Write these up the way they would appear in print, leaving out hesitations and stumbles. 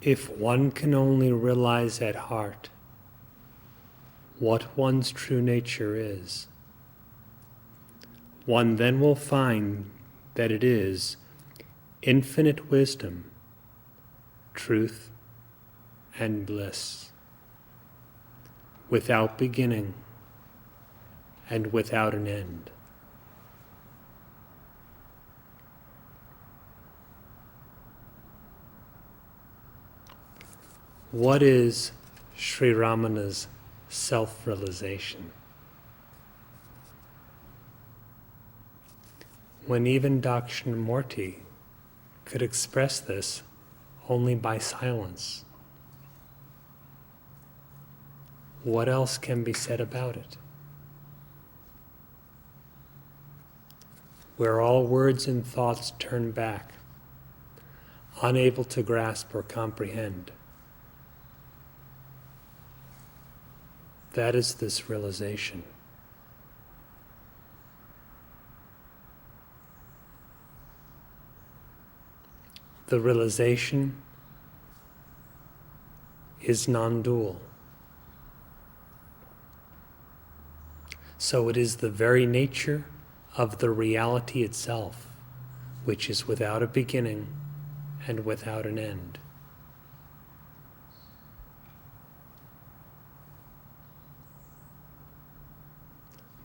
If one can only realize at heart what one's true nature is, one then will find that it is infinite wisdom, truth, and bliss, without beginning and without an end. What is Sri Ramana's self-realization? When even Dakshinamurti could express this only by silence, what else can be said about it? Where all words and thoughts turn back, unable to grasp or comprehend, that is this realization. The realization is non-dual. So it is the very nature of the reality itself, which is without a beginning and without an end.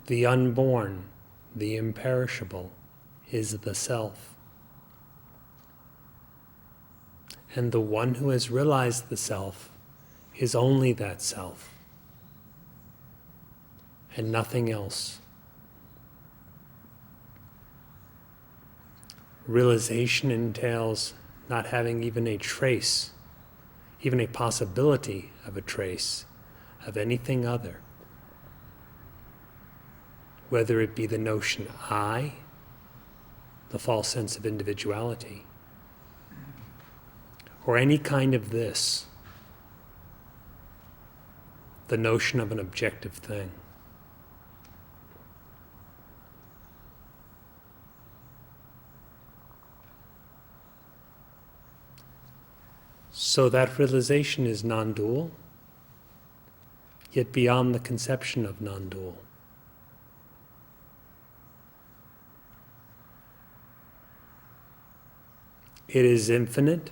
The unborn, the imperishable, is the self. And the one who has realized the self is only that self, and nothing else. Realization entails not having even a trace, even a possibility of a trace of anything other, whether it be the notion I, the false sense of individuality, or any kind of this, the notion of an objective thing. So that realization is non-dual, yet beyond the conception of non-dual. It is infinite,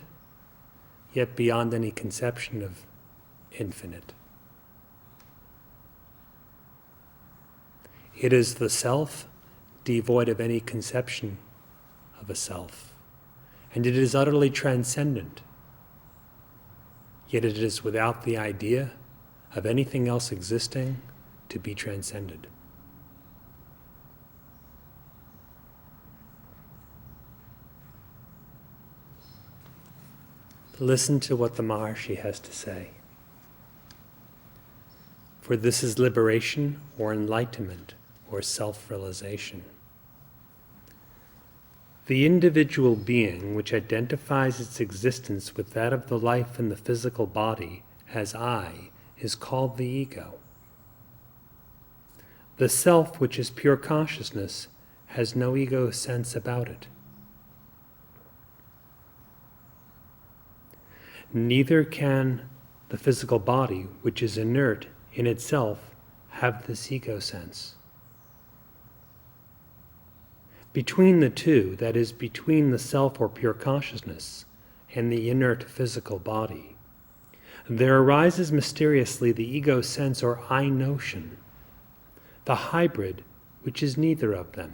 yet beyond any conception of infinite. It is the self, devoid of any conception of a self. And it is utterly transcendent, yet it is without the idea of anything else existing to be transcended. Listen to what the Maharshi has to say. For this is liberation or enlightenment or self-realization. The individual being which identifies its existence with that of the life in the physical body as I is called the ego. The self, which is pure consciousness, has no ego sense about it. Neither can the physical body, which is inert in itself, have this ego sense. Between the two, that is, between the self or pure consciousness and the inert physical body, there arises mysteriously the ego sense or I notion, the hybrid which is neither of them.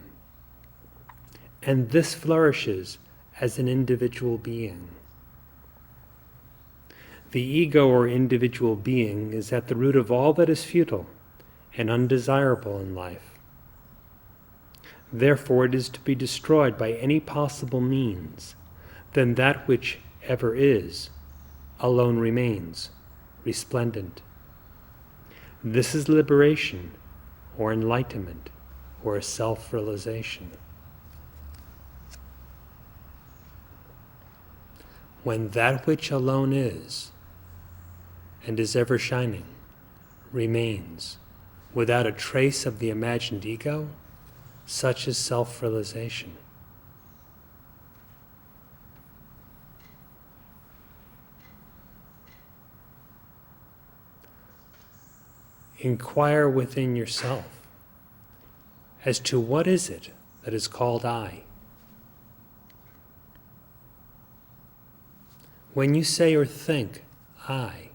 And this flourishes as an individual being. The ego or individual being is at the root of all that is futile and undesirable in life. Therefore it is to be destroyed by any possible means. Then that which ever is alone remains, resplendent. This is liberation or enlightenment or self-realization. When that which alone is and is ever shining remains without a trace of the imagined ego, such is self-realization. inquire within yourself as to what is it that is called I. When you say or think I,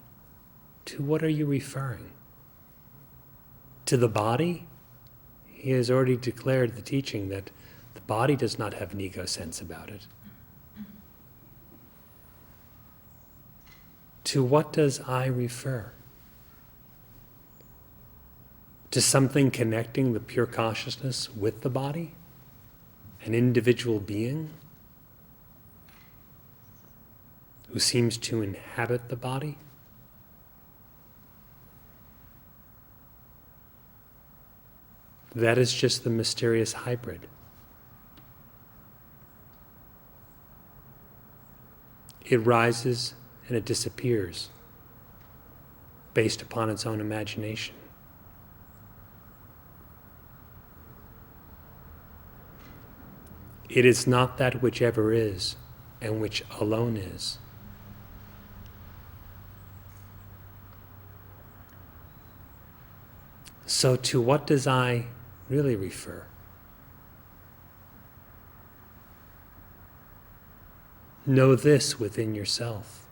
to what are you referring? To the body? He has already declared the teaching that the body does not have an ego sense about it. To what does I refer? To something connecting the pure consciousness with the body? An individual being who seems to inhabit the body? That is just the mysterious hybrid. It rises and it disappears based upon its own imagination. It is not that which ever is and which alone is. So to what does I really refer? Know this within yourself.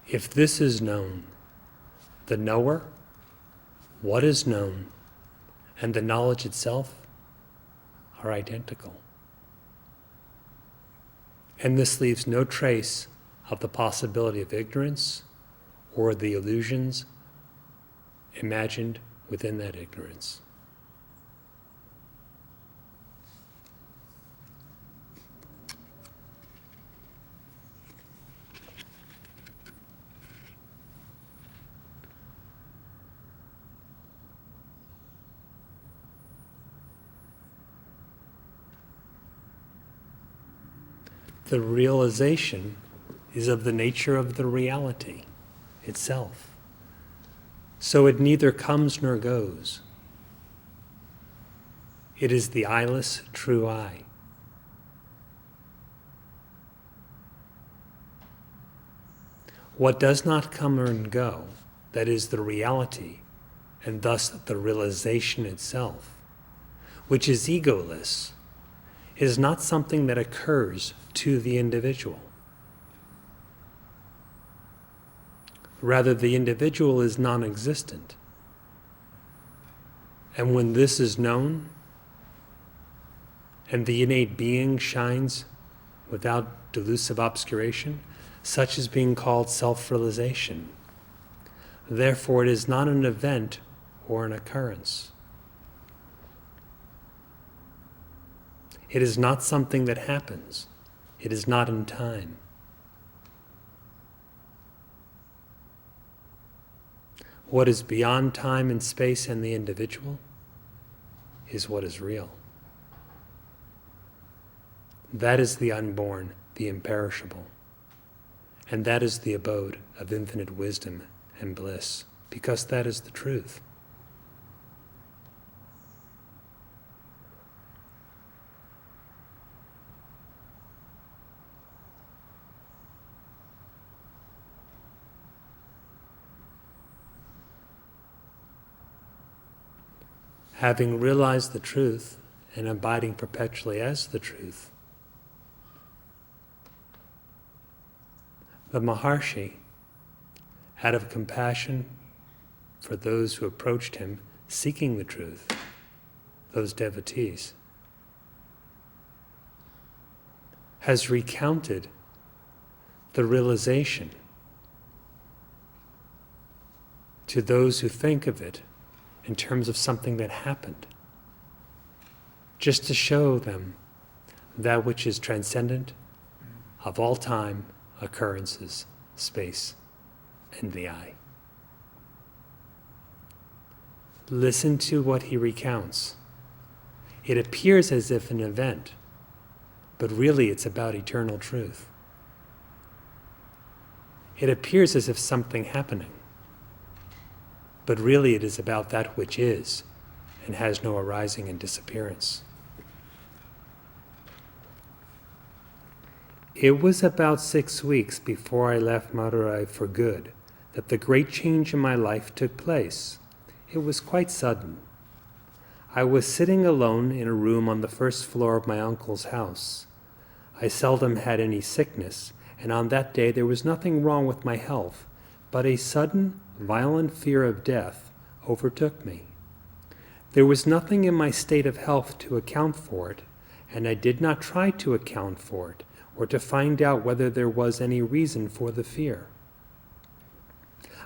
If this is known, the knower, what is known, and the knowledge itself are identical. And this leaves no trace of the possibility of ignorance or the illusions imagined within that ignorance. The realization is of the nature of the reality itself. So it neither comes nor goes. It is the eyeless true I. What does not come and go, that is the reality, and thus the realization itself, which is egoless, is not something that occurs to the individual. Rather, the individual is non-existent. And when this is known, and the innate being shines without delusive obscuration, such is being called self-realization. Therefore, it is not an event or an occurrence. It is not something that happens. It is not in time. What is beyond time and space and the individual is what is real. That is the unborn, the imperishable. And that is the abode of infinite wisdom and bliss, because that is the truth. Having realized the truth and abiding perpetually as the truth, the Maharshi, out of compassion for those who approached him seeking the truth, those devotees, has recounted the realization to those who think of it in terms of something that happened, just to show them that which is transcendent of all time, occurrences, space, and the I. Listen to what he recounts. It appears as if an event, but really it's about eternal truth. It appears as if something happening, but really it is about that which is and has no arising and disappearance. It was about 6 weeks before I left Madurai for good that the great change in my life took place. It was quite sudden. I was sitting alone in a room on the first floor of my uncle's house. I seldom had any sickness, and on that day there was nothing wrong with my health, but a sudden, violent fear of death overtook me. There was nothing in my state of health to account for it, and I did not try to account for it or to find out whether there was any reason for the fear.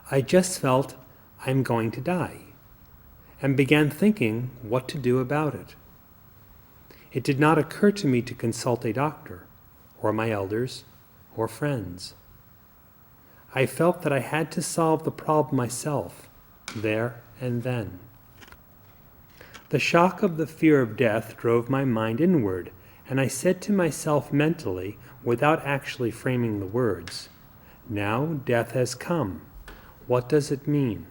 I just felt I'm going to die, and began thinking what to do about it. It did not occur to me to consult a doctor, or my elders, or friends. I felt that I had to solve the problem myself, there and then. The shock of the fear of death drove my mind inward, and I said to myself mentally, without actually framing the words, "Now death has come. What does it mean?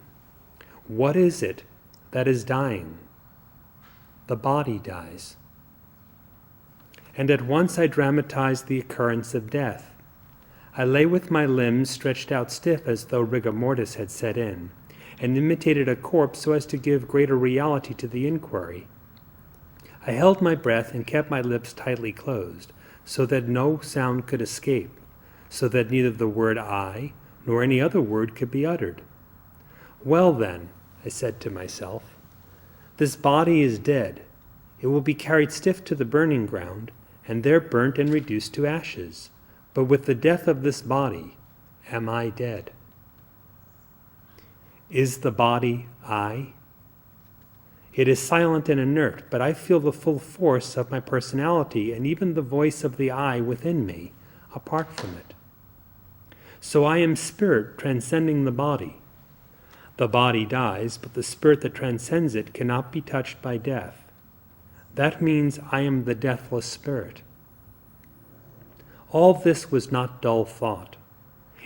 What is it that is dying?" The body dies. And at once I dramatized the occurrence of death. I lay with my limbs stretched out stiff as though rigor mortis had set in, and imitated a corpse so as to give greater reality to the inquiry. I held my breath and kept my lips tightly closed, so that no sound could escape, so that neither the word "I" nor any other word could be uttered. "Well then," I said to myself, "this body is dead. It will be carried stiff to the burning ground, and there burnt and reduced to ashes. But with the death of this body, am I dead? Is the body I? It is silent and inert, but I feel the full force of my personality and even the voice of the I within me, apart from it. So I am spirit transcending the body. The body dies, but the spirit that transcends it cannot be touched by death. That means I am the deathless spirit." All this was not dull thought.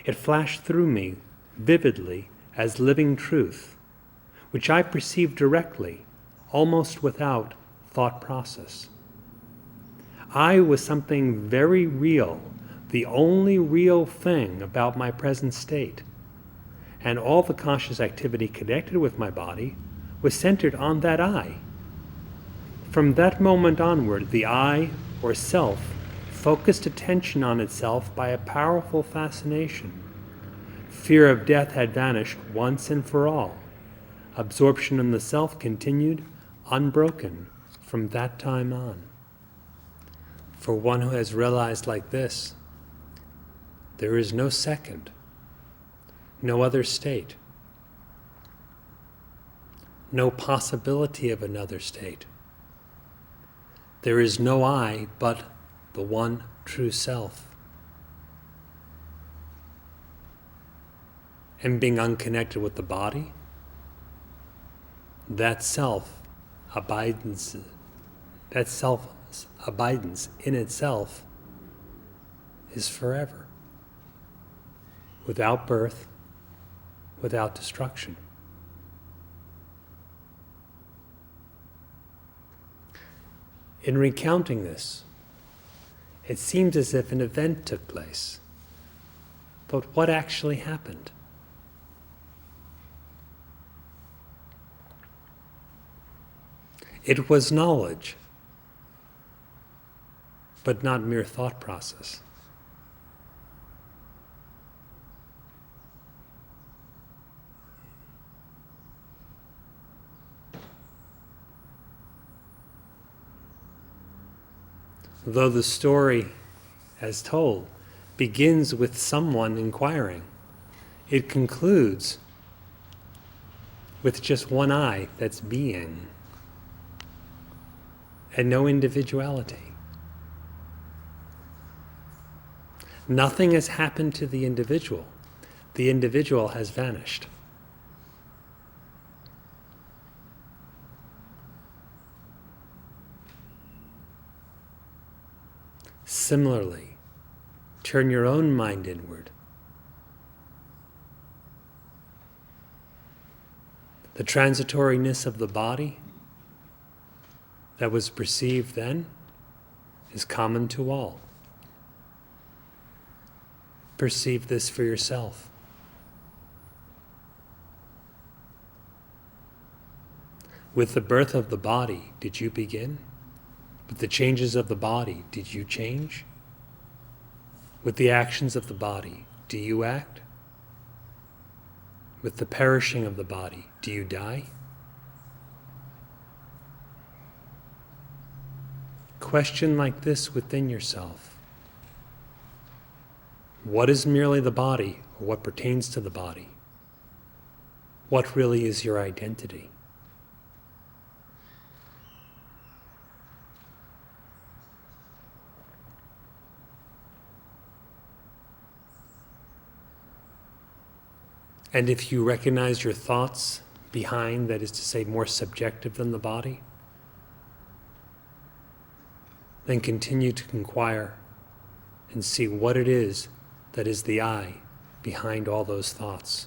It flashed through me vividly as living truth, which I perceived directly, almost without thought process. I was something very real, the only real thing about my present state, and all the conscious activity connected with my body was centered on that I. From that moment onward, the I, or self, focused attention on itself by a powerful fascination. Fear of death had vanished once and for all. Absorption in the self continued, unbroken, from that time on. For one who has realized like this, there is no second, no other state, no possibility of another state. There is no I but the one true self. And being unconnected with the body, that self abidance in itself is forever, without birth, without destruction. In recounting this, it seems as if an event took place. But what actually happened? It was knowledge, but not mere thought process. Though the story, as told, begins with someone inquiring, it concludes with just one I that's being, and no individuality. Nothing has happened to the individual. The individual has vanished. Similarly, turn your own mind inward. The transitoriness of the body that was perceived then is common to all. perceive this for yourself. With the birth of the body, did you begin? With the changes of the body, did you change? With the actions of the body, do you act? With the perishing of the body, do you die? Question like this within yourself. What is merely the body, or what pertains to the body? What really is your identity? And if you recognize your thoughts behind, that is to say, more subjective than the body, then continue to inquire and see what it is that is the I behind all those thoughts.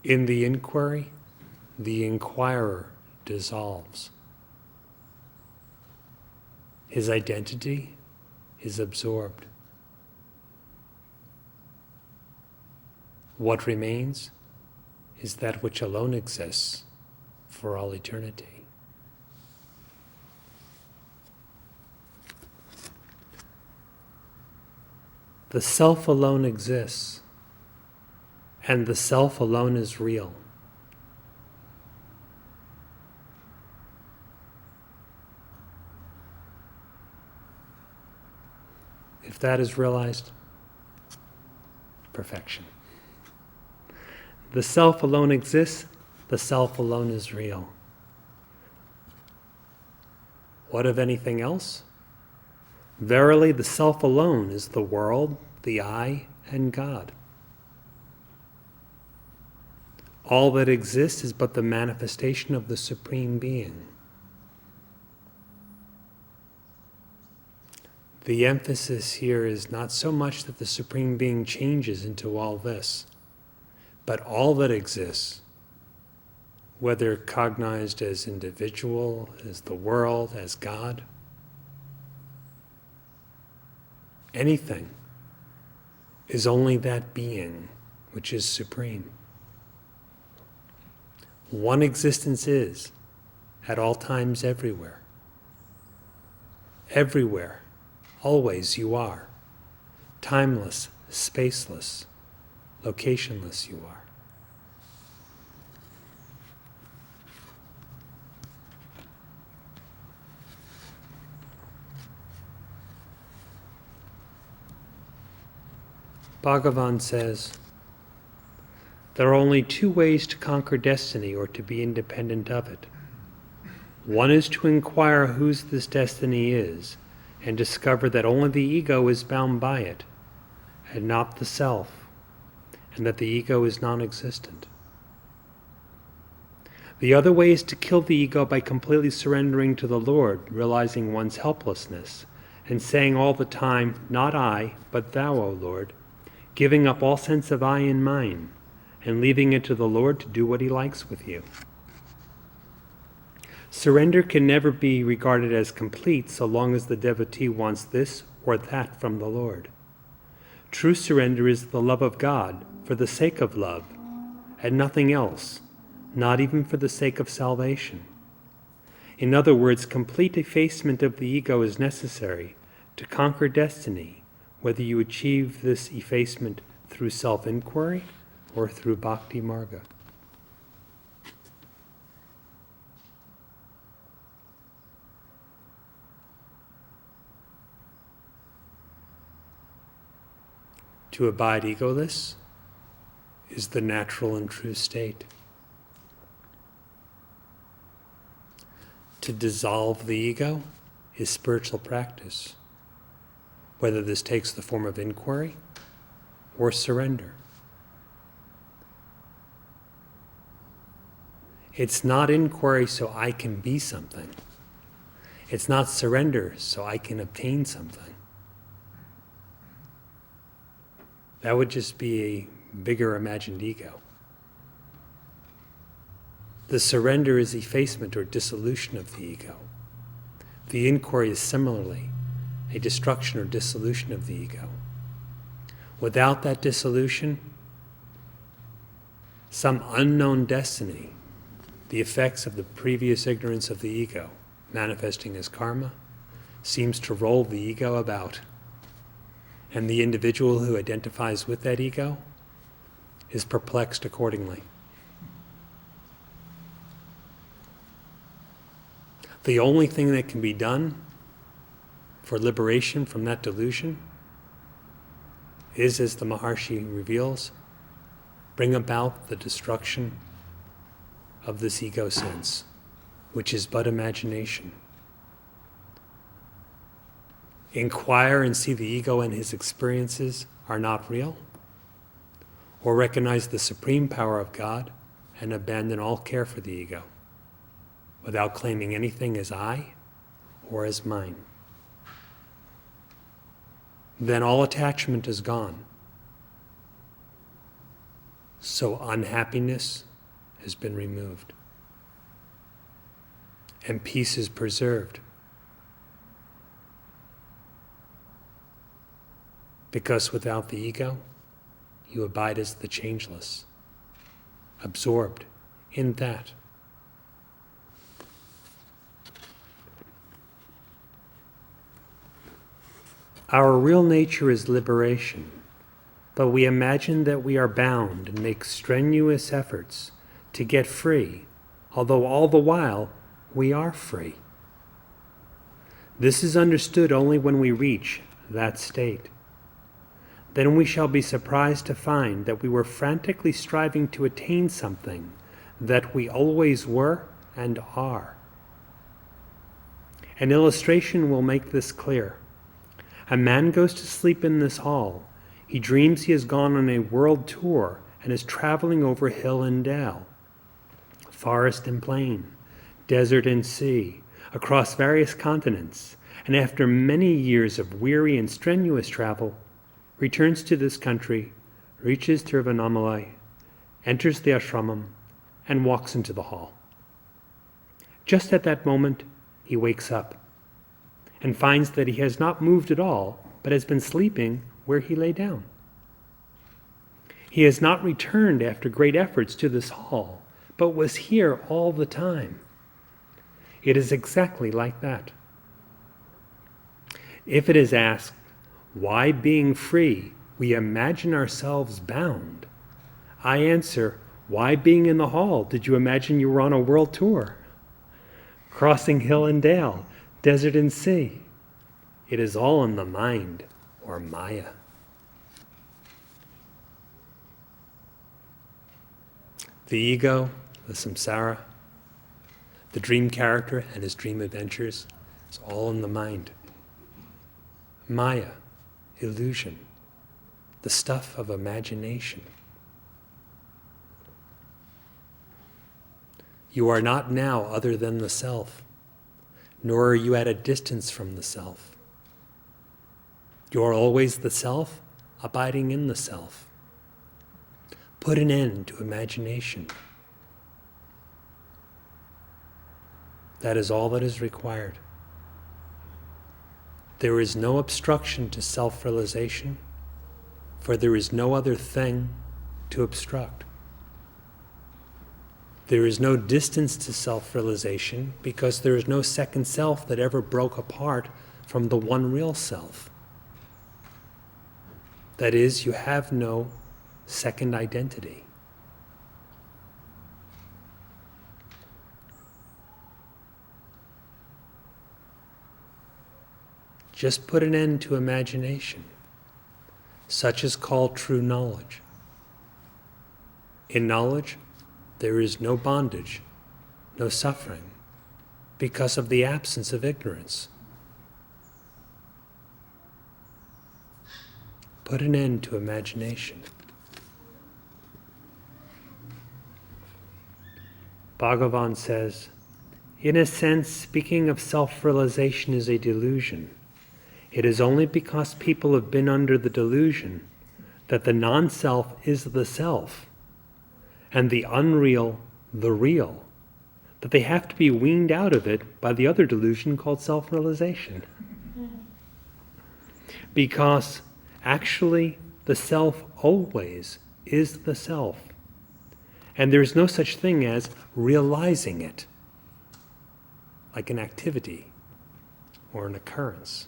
In the inquiry, the inquirer dissolves. His identity is absorbed. What remains is that which alone exists for all eternity. The self alone exists, and the self alone is real. If that is realized, perfection. The self alone exists, the self alone is real. What of anything else? Verily, the self alone is the world, the I, and God. All that exists is but the manifestation of the Supreme Being. The emphasis here is not so much that the Supreme Being changes into all this, but all that exists, whether cognized as individual, as the world, as God, anything, is only that being which is supreme. One existence is, at all times, everywhere. Everywhere, always you are. Timeless, spaceless, locationless you are. Bhagavan says, there are only two ways to conquer destiny or to be independent of it. One is to inquire whose this destiny is and discover that only the ego is bound by it and not the self, and that the ego is non-existent. The other way is to kill the ego by completely surrendering to the Lord, realizing one's helplessness, and saying all the time, not I, but thou, O Lord, giving up all sense of I and mine, and leaving it to the Lord to do what he likes with you. Surrender can never be regarded as complete so long as the devotee wants this or that from the Lord. True surrender is the love of God for the sake of love, and nothing else, not even for the sake of salvation. In other words, complete effacement of the ego is necessary to conquer destiny, whether you achieve this effacement through self-inquiry or through bhakti marga. To abide egoless is the natural and true state. To dissolve the ego is spiritual practice, whether this takes the form of inquiry or surrender. It's not inquiry so I can be something. It's not surrender so I can obtain something. That would just be a bigger imagined ego. The surrender is effacement or dissolution of the ego. The inquiry is similarly a destruction or dissolution of the ego. Without that dissolution, some unknown destiny, the effects of the previous ignorance of the ego, manifesting as karma, seems to roll the ego about. And the individual who identifies with that ego is perplexed accordingly. The only thing that can be done for liberation from that delusion is, as the Maharshi reveals, bring about the destruction of this ego sense, which is but imagination. Inquire and see the ego and his experiences are not real, or recognize the supreme power of God and abandon all care for the ego, without claiming anything as I or as mine. Then all attachment is gone. So unhappiness has been removed, and peace is preserved. Because without the ego, you abide as the changeless, absorbed in that. Our real nature is liberation, but we imagine that we are bound and make strenuous efforts to get free, although all the while we are free. This is understood only when we reach that state. Then we shall be surprised to find that we were frantically striving to attain something that we always were and are. An illustration will make this clear. A man goes to sleep in this hall. He dreams he has gone on a world tour and is traveling over hill and dale, forest and plain, desert and sea, across various continents, and after many years of weary and strenuous travel, returns to this country, reaches Tiruvannamalai, enters the ashramam, and walks into the hall. Just at that moment, he wakes up and finds that he has not moved at all, but has been sleeping where he lay down. He has not returned after great efforts to this hall, but was here all the time. It is exactly like that. If it is asked, why being free we imagine ourselves bound, I answer, why being in the hall did you imagine you were on a world tour? Crossing hill and dale, desert and sea. It is all in the mind, or Maya. The ego, the samsara, the dream character and his dream adventures, it's all in the mind. Maya, illusion, the stuff of imagination. You are not now other than the self, nor are you at a distance from the self. You are always the self, abiding in the self. Put an end to imagination. That is all that is required. There is no obstruction to self-realization, for there is no other thing to obstruct. There is no distance to self-realization because there is no second self that ever broke apart from the one real self. That is, you have no second identity. Just put an end to imagination. Such is called true knowledge. In knowledge, there is no bondage, no suffering, because of the absence of ignorance. Put an end to imagination. Bhagavan says, in a sense, speaking of self-realization is a delusion. It is only because people have been under the delusion that the non-self is the self, and the unreal the real, that they have to be weaned out of it by the other delusion called self-realization. Because actually the self always is the self, and there's no such thing as realizing it, like an activity or an occurrence.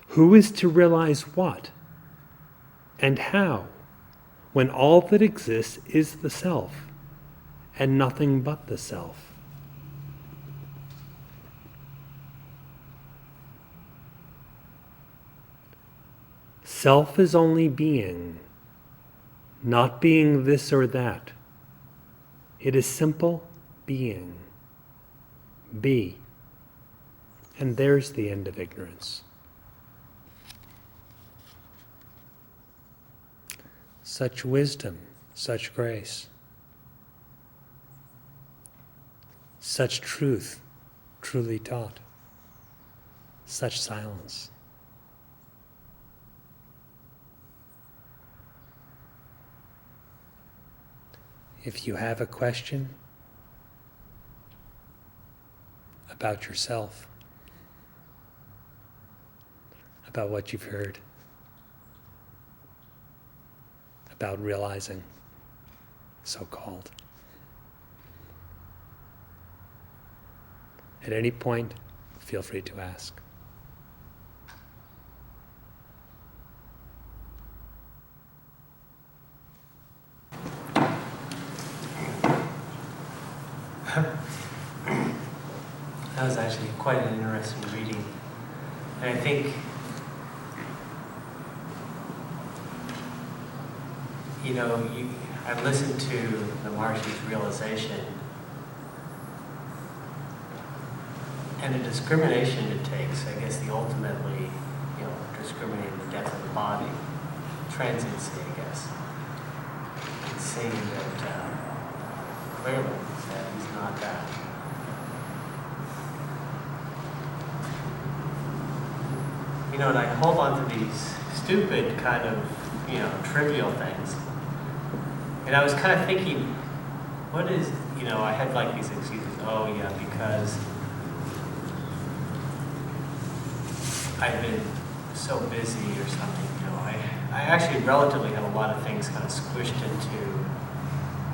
Who is to realize what and how, when all that exists is the self and nothing but the self? Self is only being, not being this or that. It is simple being. Be. And there's the end of ignorance. Such wisdom, such grace, such truth truly taught, such silence. If you have a question about yourself, about what you've heard, about realizing, so-called, at any point, feel free to ask. That was actually quite an interesting reading. And I think, I listened to the Maharshi's realization and the discrimination it takes, I guess ultimately, discriminating the depth of the body, transiency, I guess, and seeing that clearly that he's not that. And I hold on to these stupid kind of, trivial things. And I was kind of thinking, what is, I had like these excuses, because I've been so busy or something, I actually relatively have a lot of things kind of squished into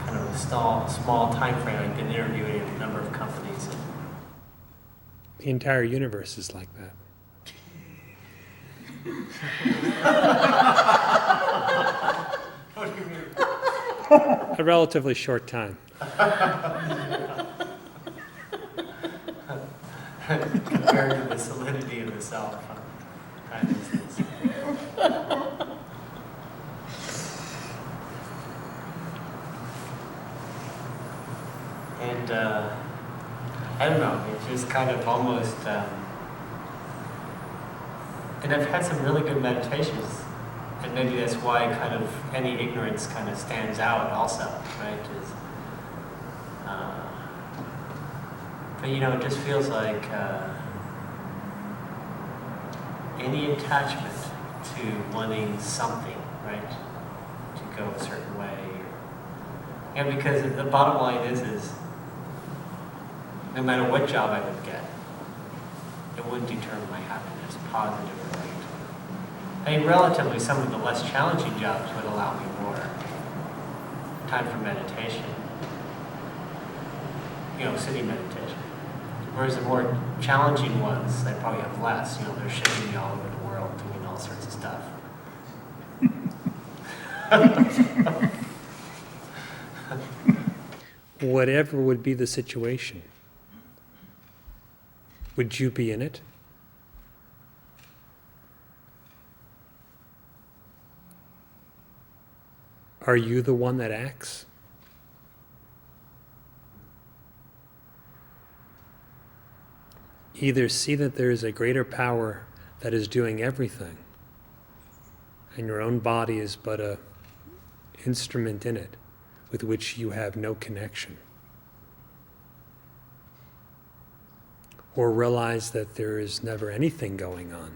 kind of a small time frame. I've been interviewing a number of companies. The entire universe is like that. What do you mean? A relatively short time. Compared to the solidity of the self. And I don't know, it's just kind of almost, and I've had some really good meditations, and maybe that's why kind of any ignorance kind of stands out also, right? But it just feels like any attachment to wanting something, right, to go a certain way. And because the bottom line is no matter what job I would get, it wouldn't determine my happiness, positive or negative. I mean, relatively, some of the less challenging jobs would allow me more time for meditation, sitting meditation. Whereas the more challenging ones, I probably have less. They're shipping me all over the world, doing all sorts of stuff. Whatever would be the situation, would you be in it? Are you the one that acts? Either see that there is a greater power that is doing everything, and your own body is but an instrument in it with which you have no connection. Or realize that there is never anything going on.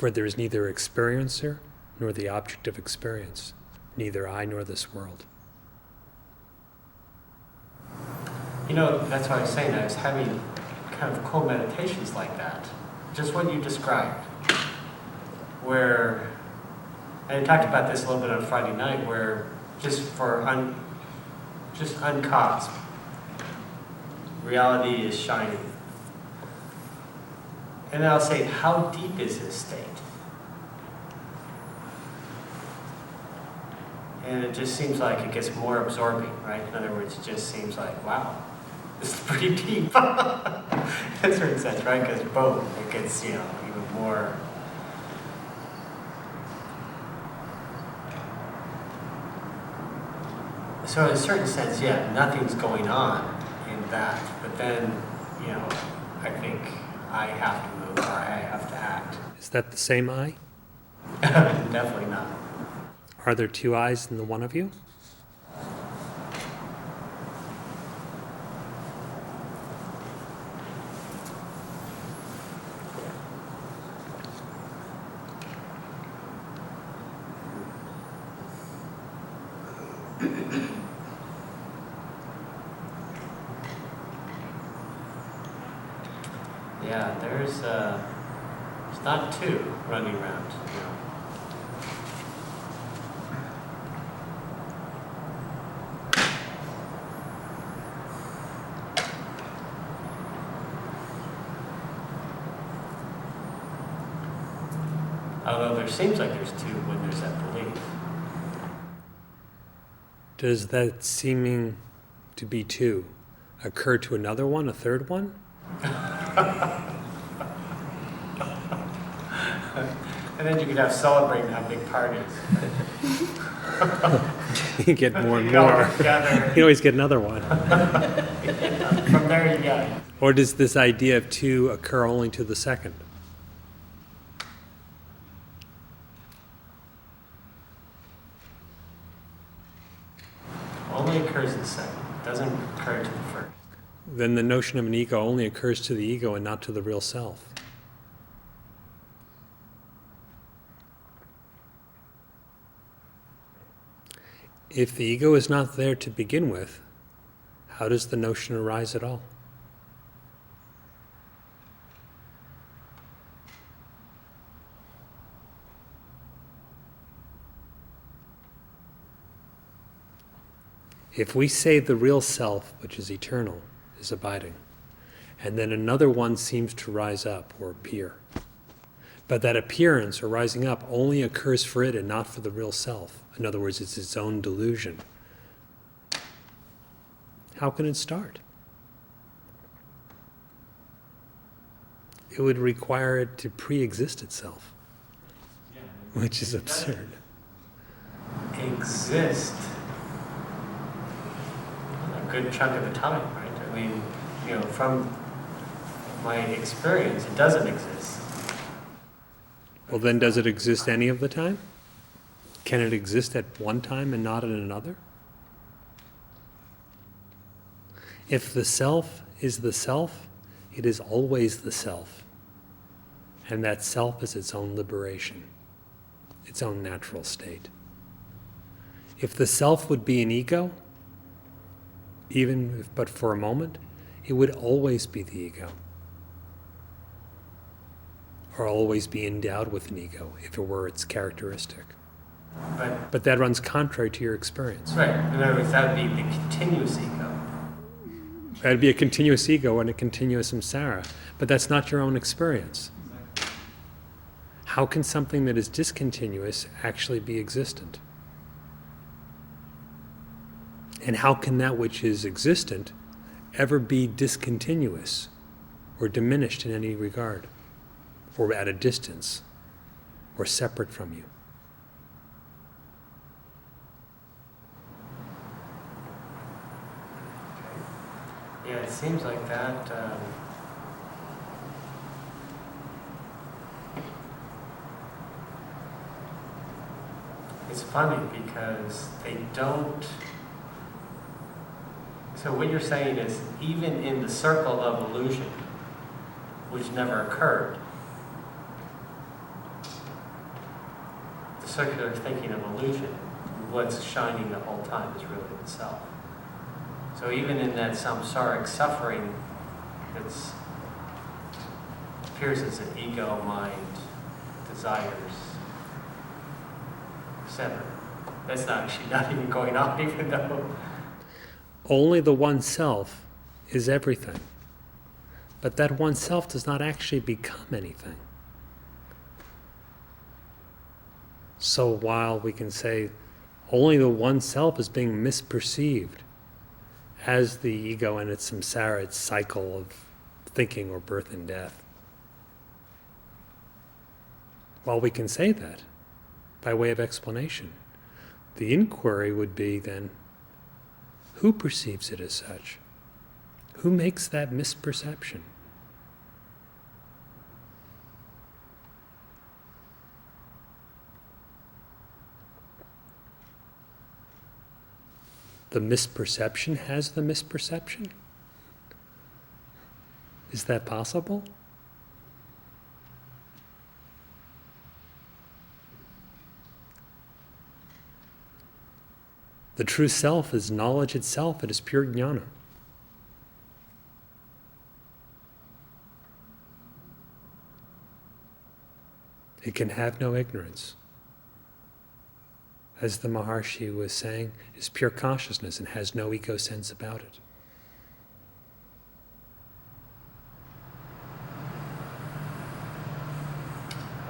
For there is neither experiencer nor the object of experience, neither I nor this world. You know, that's what I was saying. I was having kind of cool meditations like that. Just what you described. Where, and I talked about this a little bit on Friday night, where just for uncaused, reality is shining. And then I'll say, how deep is this state? And it just seems like it gets more absorbing, right? In other words, it just seems like, wow, this is pretty deep. In a certain sense, right? Because boom, it gets, even more. So in a certain sense, yeah, nothing's going on in that. But then, I think I have to move or I have to act. Is that the same I? Definitely not. Are there two I's in the one of you? Yeah, there's not two running around, Although there seems like there's two when there's that belief. Does that seeming to be two occur to another one, a third one? And then you could have celebrate and have big parties. You get more and more. You always get another one. From there you go. Or does this idea of two occur only to the second? Only occurs in the second. Doesn't occur to the first. Then the notion of an ego only occurs to the ego and not to the real self. If the ego is not there to begin with, how does the notion arise at all? If we say the real self, which is eternal, is abiding, and then another one seems to rise up or appear, but that appearance or rising up only occurs for it and not for the real self. In other words, it's its own delusion. How can it start? It would require it to pre-exist itself, which is absurd. Exist a good chunk of the time, right? I mean, from my experience, it doesn't exist. Well, then does it exist any of the time? Can it exist at one time and not at another? If the self is the self, it is always the self. And that self is its own liberation, its own natural state. If the self would be an ego, even if but for a moment, it would always be the ego. Or always be endowed with an ego, if it were its characteristic. But that runs contrary to your experience. Right. In other words, that would be the continuous ego. That would be a continuous ego and a continuous samsara. But that's not your own experience. How can something that is discontinuous actually be existent? And how can that which is existent ever be discontinuous or diminished in any regard, or at a distance, or separate from you? Yeah, it seems like that. It's funny because they don't. So what you're saying is, even in the circle of illusion, which never occurred, circular thinking of illusion, what's shining the whole time is really the self. So even in that samsaric suffering, it appears as an ego, mind, desires, etc. That's actually not even going on, even though Only the one self is everything. But that one self does not actually become anything. So while we can say only the one self is being misperceived as the ego and its samsara, its cycle of thinking or birth and death, while we can say that by way of explanation, the inquiry would be then, who perceives it as such? Who makes that misperception? The misperception has the misperception? Is that possible? The true self is knowledge itself. It is pure jnana. It can have no ignorance. As the Maharshi was saying, is pure consciousness and has no ego sense about it.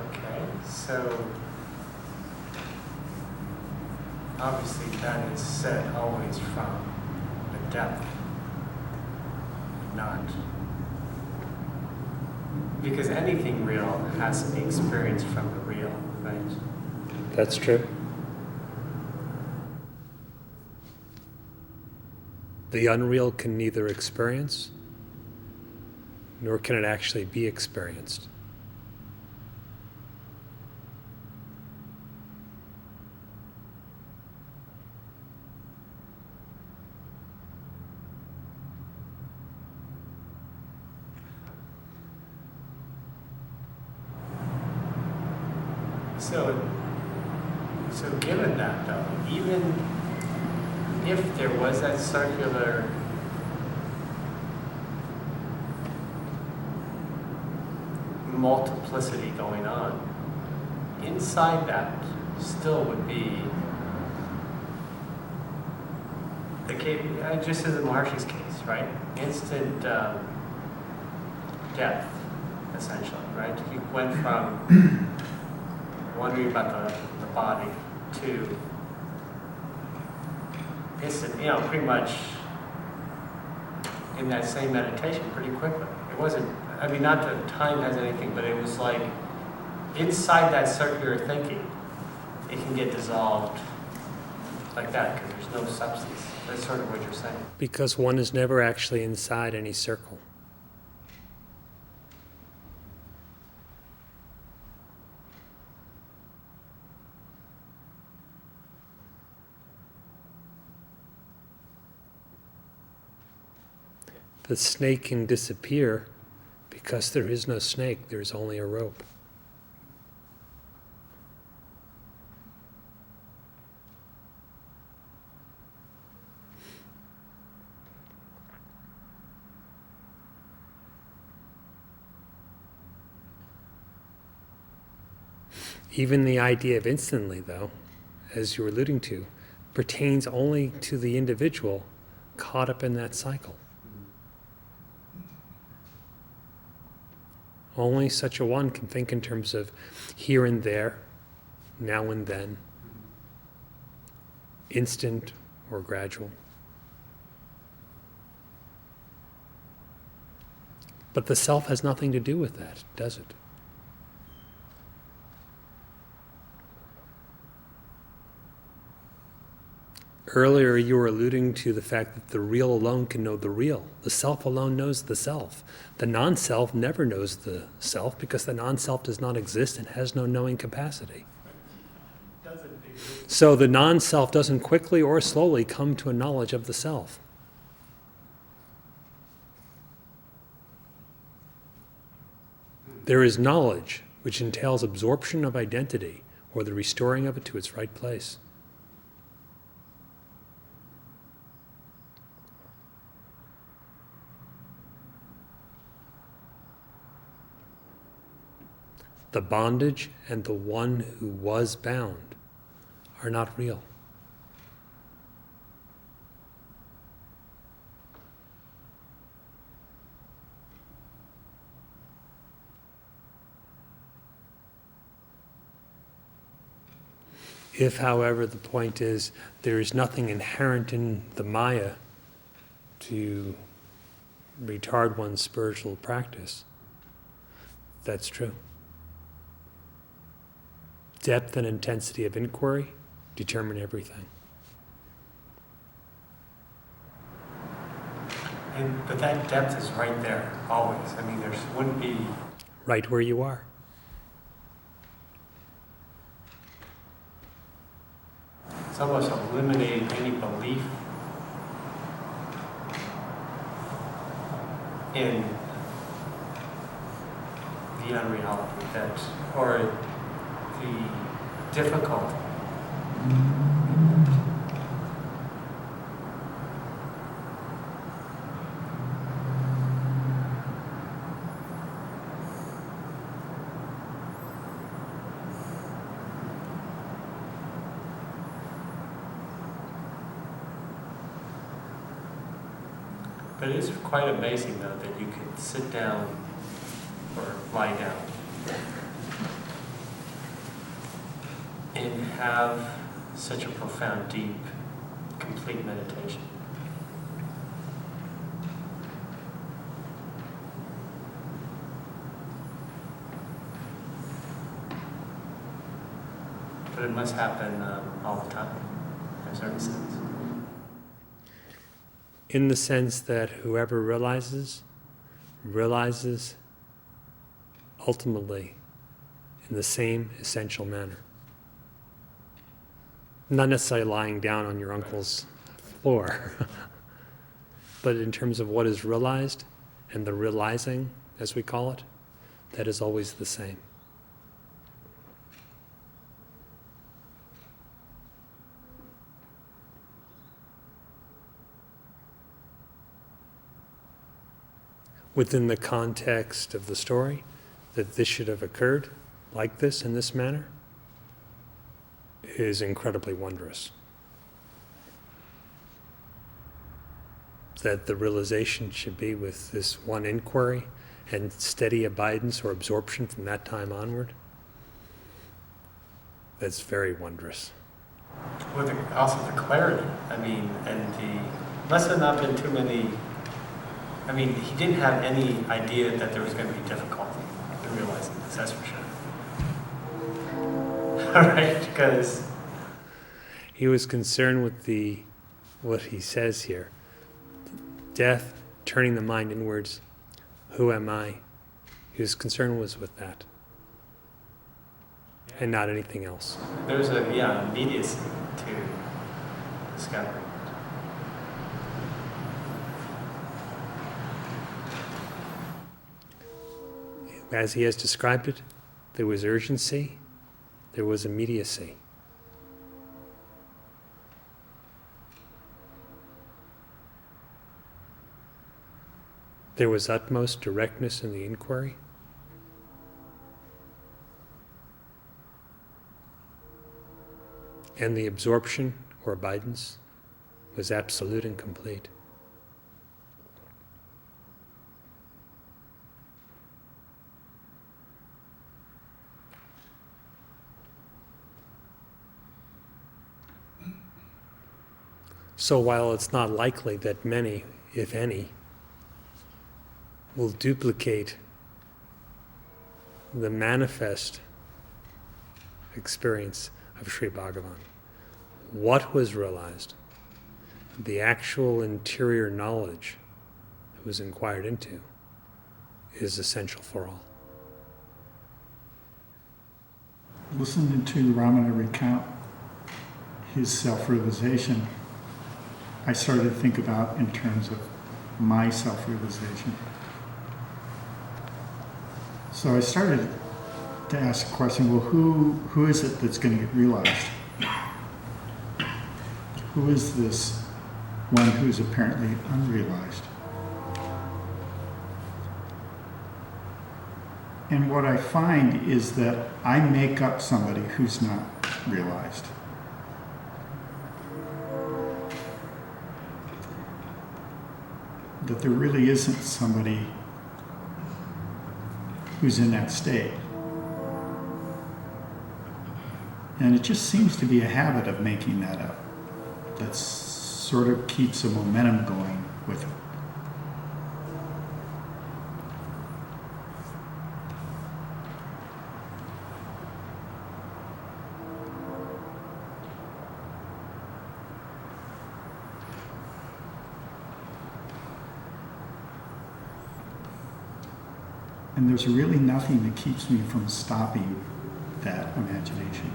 okay, so obviously that is said always from the depth, not because anything real has to be experienced from the real, right? That's true. The unreal can neither experience, nor can it actually be experienced. So given that though, even if there was that circular multiplicity going on, inside that still would be the case, just as in Maharshi's case, right? Instant death, essentially, right? He went from wondering about the body to instant, pretty much in that same meditation pretty quickly. It wasn't, not that time has anything, but it was like inside that circular thinking, it can get dissolved like that because there's no substance. That's sort of what you're saying. Because one is never actually inside any circle. The snake can disappear because there is no snake, there is only a rope. Even the idea of instantly, though, as you were alluding to, pertains only to the individual caught up in that cycle. Only such a one can think in terms of here and there, now and then, instant or gradual. But the self has nothing to do with that, does it? Earlier you were alluding to the fact that the real alone can know the real. The self alone knows the self. The non-self never knows the self because the non-self does not exist and has no knowing capacity. So the non-self doesn't quickly or slowly come to a knowledge of the self. There is knowledge, which entails absorption of identity, or the restoring of it to its right place. The bondage and the one who was bound are not real. If, however, the point is there is nothing inherent in the Maya to retard one's spiritual practice, that's true. Depth and intensity of inquiry determine everything. But that depth is right there, always. I mean, there wouldn't be... Right where you are. It's almost eliminating any belief in the unreality that, or the difficulty. But it is quite amazing, though, that you could sit down or lie down and have such a profound, deep, complete meditation. But it must happen all the time, in a certain sense. In the sense that whoever realizes ultimately in the same essential manner. Not necessarily lying down on your uncle's floor, but in terms of what is realized and the realizing, as we call it, that is always the same. Within the context of the story, that this should have occurred like this, in this manner, is incredibly wondrous. That the realization should be with this one inquiry and steady abidance or absorption from that time onward, that's very wondrous. Well, also the clarity, I mean, and the must have not been too many. I mean, he didn't have any idea that there was going to be difficulty in realizing this, that's for sure. All right, because he was concerned with what he says here, death, turning the mind inwards, who am I? His concern was with that, and not anything else. There's immediacy to discovery. As he has described it, there was urgency, there was immediacy. There was utmost directness in the inquiry. And the absorption or abidance was absolute and complete. So while it's not likely that many, if any, will duplicate the manifest experience of Sri Bhagavan, what was realized, the actual interior knowledge that was inquired into, is essential for all. Listening to Ramana recount his self-realization, I started to think about in terms of my self-realization. So I started to ask the question, well, who is it that's going to get realized? Who is this one who's apparently unrealized? And what I find is that I make up somebody who's not realized. That there really isn't somebody who's in that state. And it just seems to be a habit of making that up. That sort of keeps a momentum going with it. And there's really nothing that keeps me from stopping that imagination.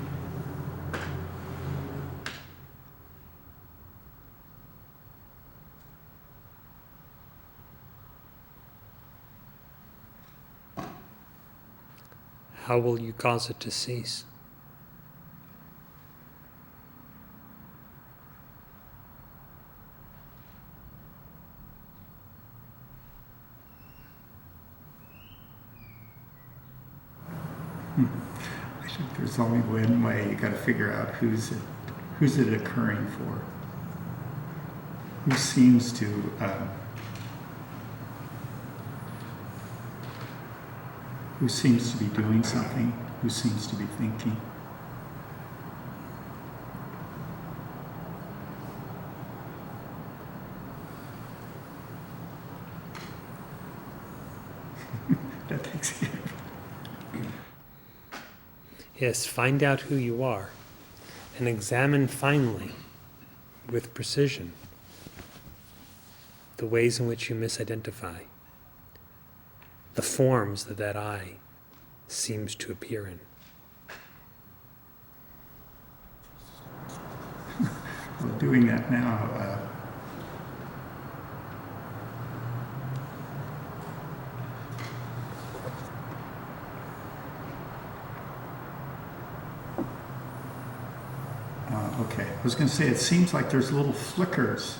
How will you cause it to cease? I think there's only one way. You got to figure out who's it occurring for. Who seems to be doing something? Who seems to be thinking? That takes care of it. Yes, find out who you are and examine finely, with precision, the ways in which you misidentify, the forms that that I seems to appear in. Well, doing that now, okay, I was going to say, it seems like there's little flickers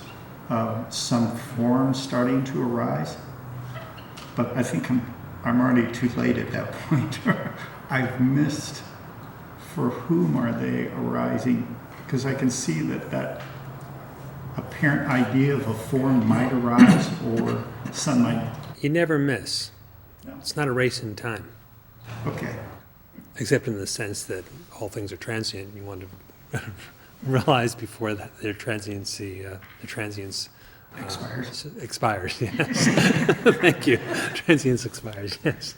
of some form starting to arise, but I think I'm already too late at that point. I've missed for whom are they arising, because I can see that apparent idea of a form might arise, or some might. You never miss. No. It's not a race in time, Okay. except in the sense that all things are transient. You want to realize before that their transience expires, yes. Thank you. Transience expires, yes.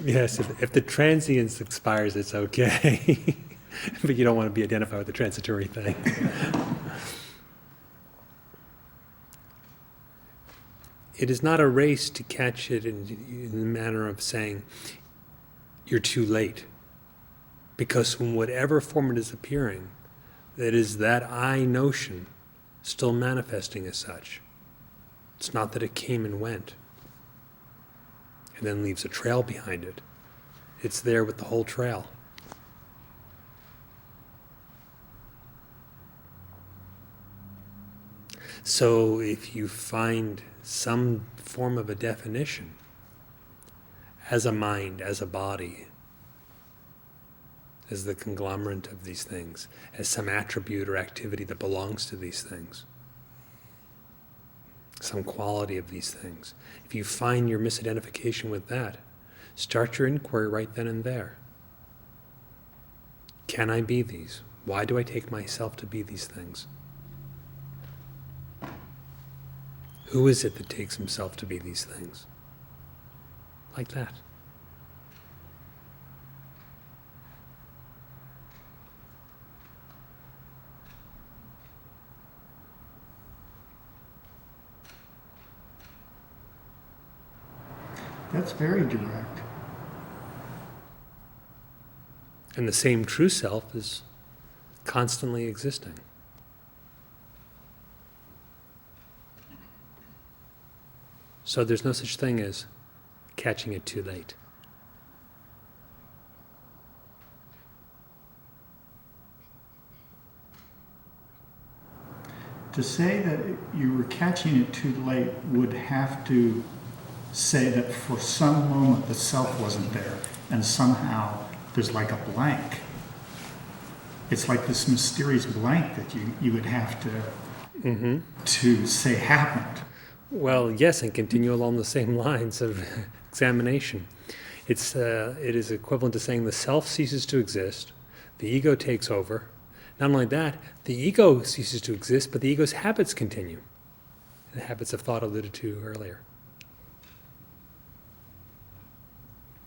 Yes, if the transience expires, it's okay. But you don't want to be identified with the transitory thing. It is not a race to catch it in the manner of saying, you're too late. Because in whatever form it is appearing, it is that I notion still manifesting as such. It's not that it came and went and then leaves a trail behind it. It's there with the whole trail. So if you find some form of a definition as a mind, as a body, as the conglomerate of these things, as some attribute or activity that belongs to these things, some quality of these things, if you find your misidentification with that, start your inquiry right then and there. Can I be these? Why do I take myself to be these things? Who is it that takes himself to be these things? Like that. That's very direct. And the same true self is constantly existing. So there's no such thing as catching it too late. To say that you were catching it too late would have to say that for some moment the self wasn't there, and somehow there's like a blank. It's like this mysterious blank that you would have to say happened. Well, yes, and continue along the same lines of examination. It is equivalent to saying the self ceases to exist, the ego takes over. Not only that, the ego ceases to exist, but the ego's habits continue. The habits of thought alluded to earlier.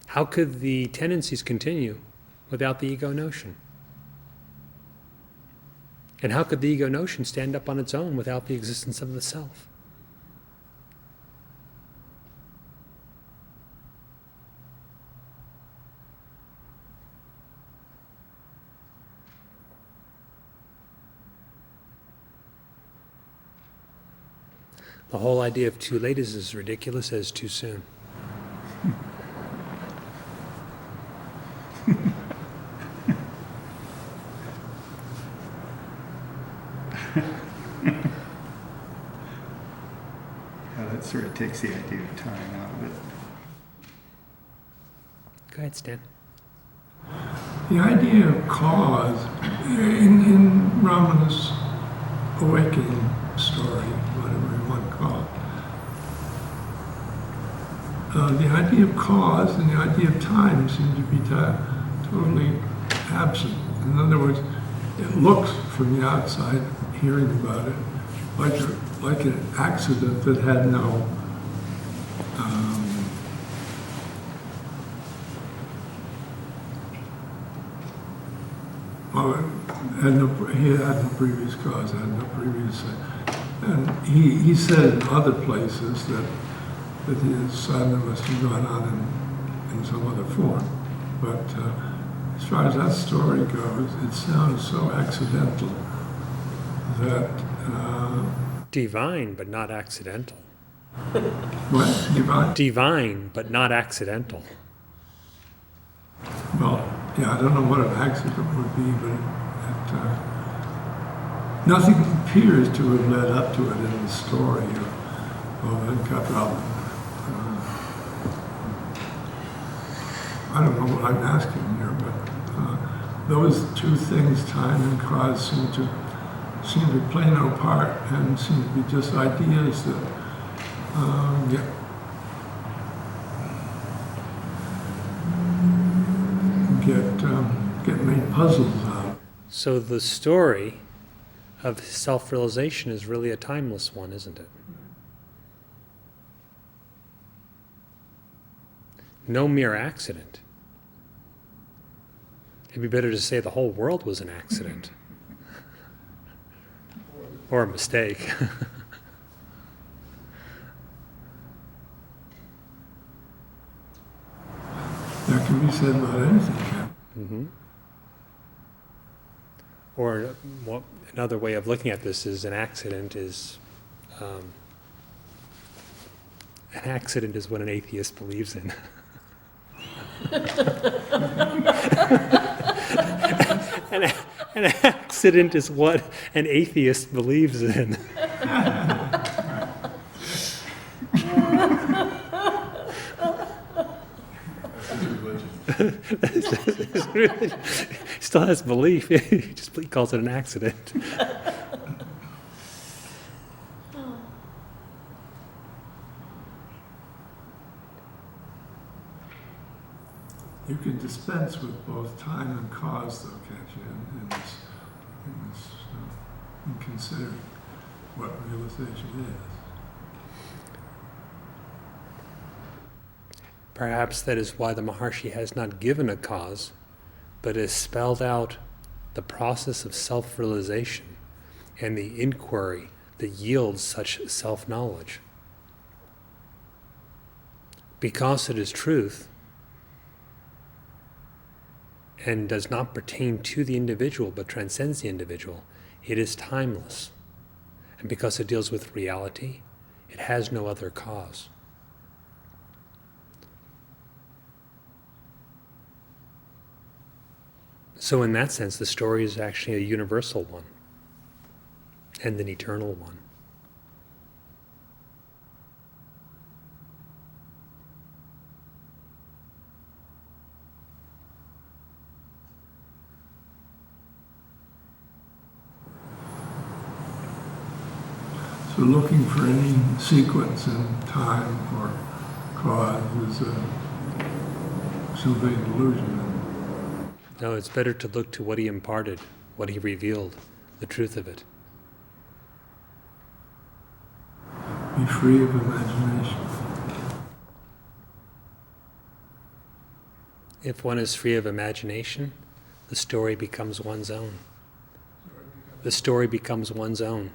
How could the tendencies continue without the ego notion? And how could the ego notion stand up on its own without the existence of the self? The whole idea of too late is as ridiculous as too soon. Yeah, that sort of takes the idea of time out of it. Go ahead, Stan. The idea of cause, in Ramana's awakening story, whatever you want to call it, the idea of cause and the idea of time seem to be totally absent. In other words, it looks from the outside, hearing about it, like an accident that had no he had no previous cause, had no previous, and he said in other places that his sadhana must have gone on in some other form. But as far as that story goes, it sounds so accidental that... Divine, but not accidental. What? Divine? Divine, but not accidental. Well, yeah, I don't know what an accident would be, but nothing appears to have led up to it in the story of Ekatma. I don't know what I'm asking here, but those two things, time and cause, seem to play no part and seem to be just ideas that get made puzzles out. So the story of self-realization is really a timeless one, isn't it? No mere accident. It'd be better to say the whole world was an accident. Or a mistake. That can be said about anything, Ken. Mm-hmm. Or another way of looking at this is an accident is what an atheist believes in. An accident is what an atheist believes in. Still has belief. He calls it an accident. You can dispense with both time and cause, though, can't you? And consider what realization is. Perhaps that is why the Maharshi has not given a cause, but has spelled out the process of self-realization and the inquiry that yields such self-knowledge. Because it is truth and does not pertain to the individual but transcends the individual, it is timeless. And because it deals with reality, it has no other cause. So in that sense, the story is actually a universal one and an eternal one. So looking for any sequence in time or cause is simply a delusion. No, it's better to look to what he imparted, what he revealed, the truth of it. Be free of imagination. If one is free of imagination, the story becomes one's own. The story becomes one's own.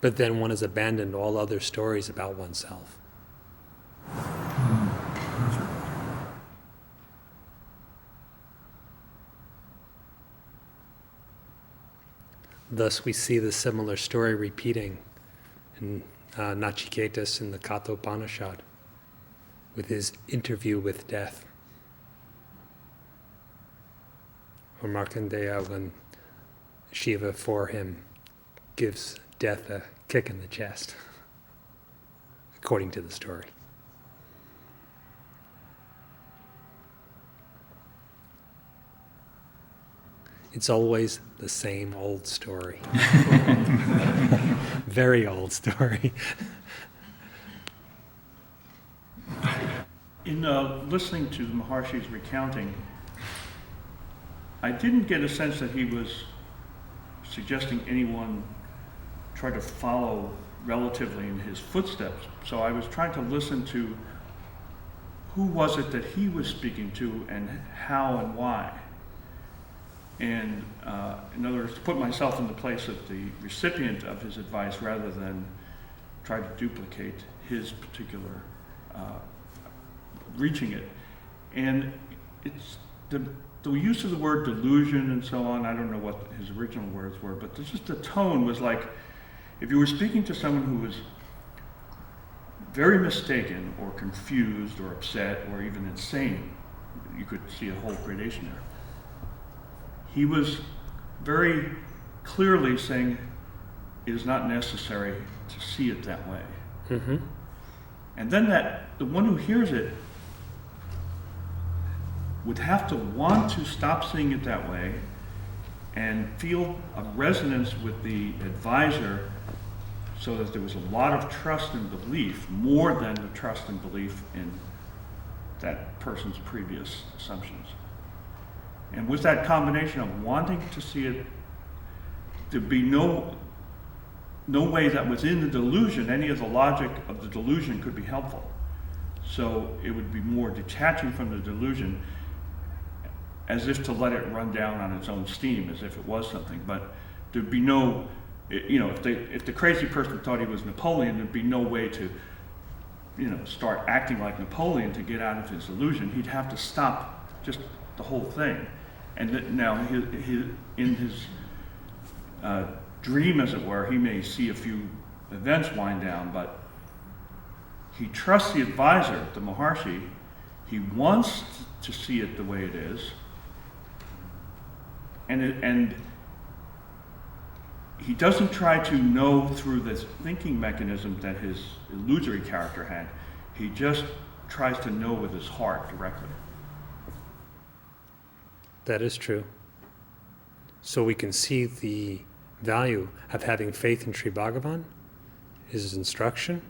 But then one has abandoned all other stories about oneself. Perfect. Thus we see the similar story repeating in Nachiketas in the Katha Upanishad with his interview with death. Or Markandeya, when Shiva for him gives death a kick in the chest, according to the story. It's always the same old story. Very old story. In listening to the Maharshi's recounting, I didn't get a sense that he was suggesting anyone try to follow relatively in his footsteps. So I was trying to listen to who was it that he was speaking to and how and why. And in other words, to put myself in the place of the recipient of his advice rather than try to duplicate his particular reaching it. And it's the use of the word delusion and so on, I don't know what his original words were, but just the tone was like, if you were speaking to someone who was very mistaken or confused or upset or even insane, you could see a whole gradation there. He was very clearly saying it is not necessary to see it that way. Mm-hmm. And then the one who hears it would have to want to stop seeing it that way and feel a resonance with the advisor so that there was a lot of trust and belief, more than the trust and belief in that person's previous assumptions. And with that combination of wanting to see it, there'd be no way that within the delusion, any of the logic of the delusion could be helpful. So it would be more detaching from the delusion, as if to let it run down on its own steam, as if it was something. But there'd be no, if the crazy person thought he was Napoleon, there'd be no way to, start acting like Napoleon to get out of his illusion. He'd have to stop just the whole thing. And now, in his dream, as it were, he may see a few events wind down, but he trusts the advisor, the Maharshi. He wants to see it the way it is, and he doesn't try to know through this thinking mechanism that his illusory character had. He just tries to know with his heart directly. That is true. So we can see the value of having faith in Sri Bhagavan, his instruction,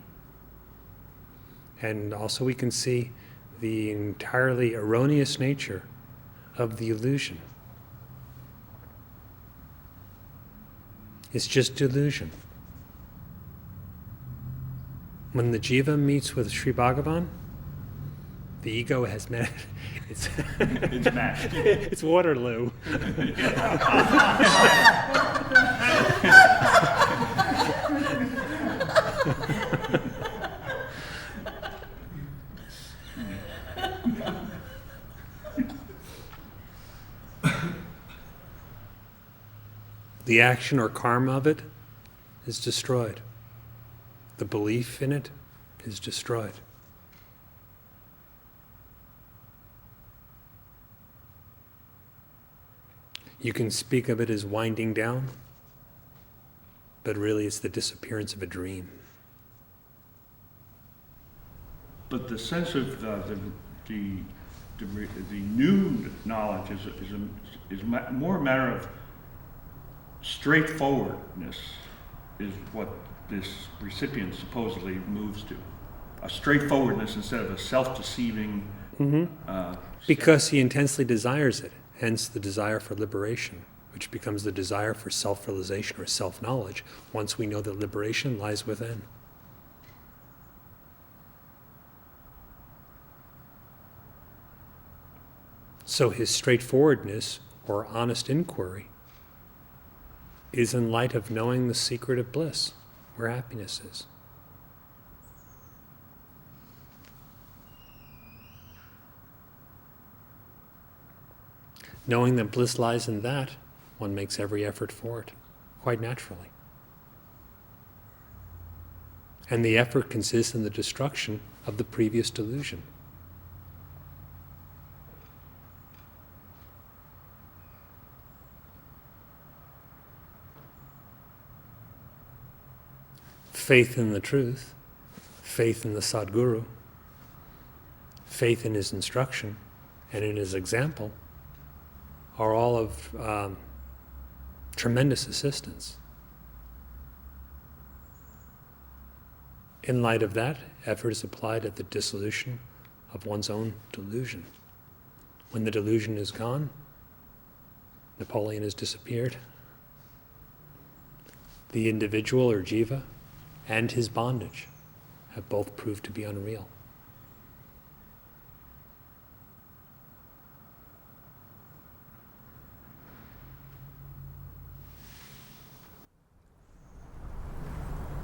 and also we can see the entirely erroneous nature of the illusion. It's just delusion. When the jiva meets with Sri Bhagavan, the ego has met. It's matched. It's Waterloo. The action or karma of it is destroyed. The belief in it is destroyed. You can speak of it as winding down, but really it's the disappearance of a dream. But the sense of the new knowledge is more a matter of straightforwardness, is what this recipient supposedly moves to. A straightforwardness instead of a self-deceiving. Because he intensely desires it, hence the desire for liberation, which becomes the desire for self-realization or self-knowledge once we know that liberation lies within. So his straightforwardness or honest inquiry is in light of knowing the secret of bliss, where happiness is. Knowing that bliss lies in that, one makes every effort for it, quite naturally. And the effort consists in the destruction of the previous delusion. Faith in the truth, faith in the Sadguru, faith in his instruction, and in his example are all of tremendous assistance. In light of that, effort is applied at the dissolution of one's own delusion. When the delusion is gone, Napoleon has disappeared. The individual or jiva and his bondage have both proved to be unreal.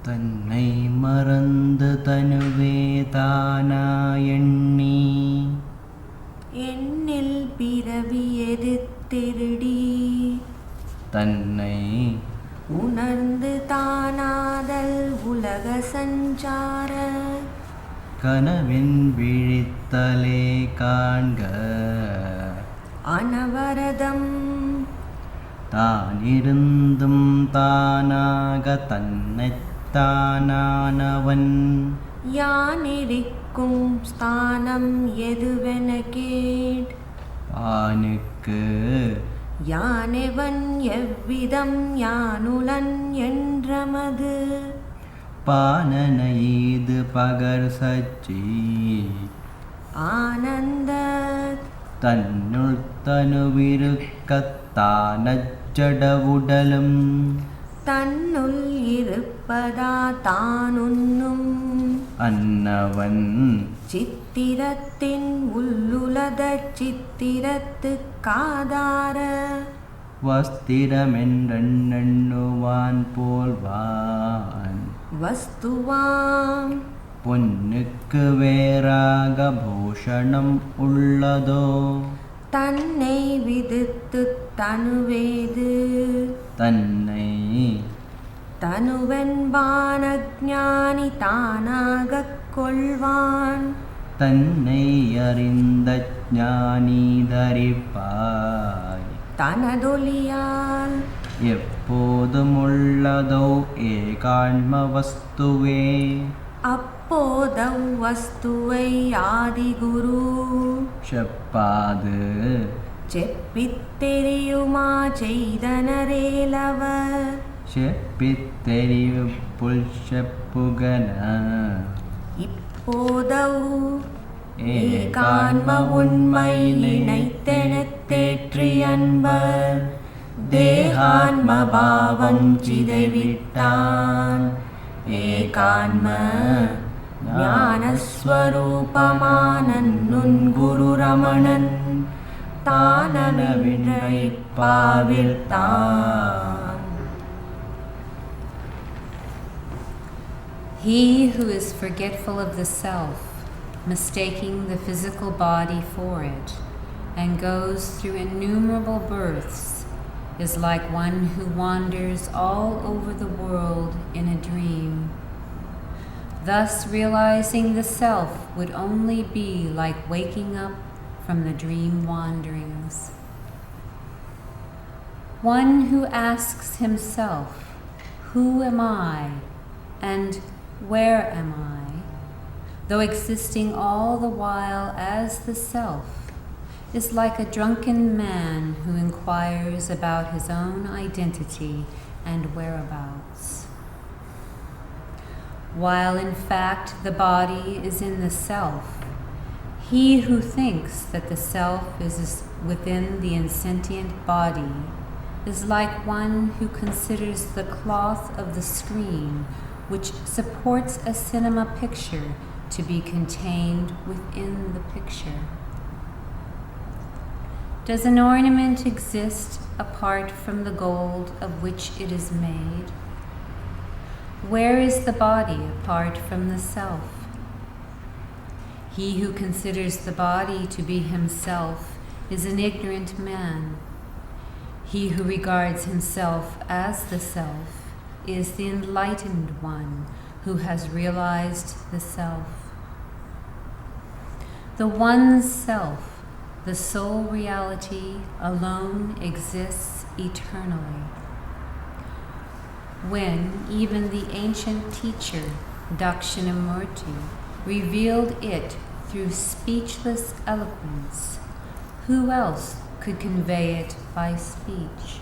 தன்னை மறந்து தனுவே தானாயண்ணி எண்ணில் பிறவி எதிர்த்திருடி தன்னை உணர்ந்து தானாதல் உலக சஞ்சார கனவின் விழித்தலே காண்க அனவரதம் தானிருந்தும் தானாக தன்னைத் தானானவன் யானிருக்கும் ஸ்தானம் எதுவென கேட் பானுக்கு யானெவன் எவ்விதம் யானுலன் என்றமது பானன ஈது பகர் சச்சி ஆனந்த தன்னுள் தனுவிருக்கத்தானச்சட உடலும் தன்னுள் இருப்பதா தானுண்ணும் அன்னவன் சித்திரத்தின் உள்ளுலத சித்திரத்துக்காதார வஸ்திரமென்றெண்ணுவான் போல்வான் வஸ்துவாம் பொன்னுக்கு வேறாக பூஷணம் உள்ளதோ தன்னை விதித்து தனுவேது தன்னை தனுவென்பான ஞானி தானாகக் கொள்வான் தன்னை அறிந்த ஞானி தரிப்பாய் தனதொலியால் எப்போதும் உள்ளதோ ஏகான்ம வஸ்துவே அப்போதவ் வஸ்துவை ஆதிகுரு செப்பாது చెప్పిత్ தெரியுமா செய்தனரேலவர் செப்பித் தெரிவு புல் செப்புகன இப்போதவ் ஏகான்ம உண்மை நினைத்தெனத் தேற்றி அன்பர் தேகான்ம பாவம் சிதைவிட்டான் ஏகான்ம ஞானஸ்வரூபமானன் குரு Ramanan தானவிழைப்பாவில்தான். He who is forgetful of the self, mistaking the physical body for it, and goes through innumerable births, is like one who wanders all over the world in a dream. Thus, realizing the self would only be like waking up from the dream wanderings. One who asks himself, "Who am I?" and "Where am I?" though existing all the while as the self, is like a drunken man who inquires about his own identity and whereabouts. While in fact the body is in the self, he who thinks that the self is within the insentient body is like one who considers the cloth of the screen which supports a cinema picture to be contained within the picture. Does an ornament exist apart from the gold of which it is made? Where is the body apart from the self? He who considers the body to be himself is an ignorant man. He who regards himself as the self is the enlightened one who has realized the self. The one self, the sole reality, alone exists eternally. When even the ancient teacher, Dakshinamurti, revealed it through speechless eloquence, who else could convey it by speech?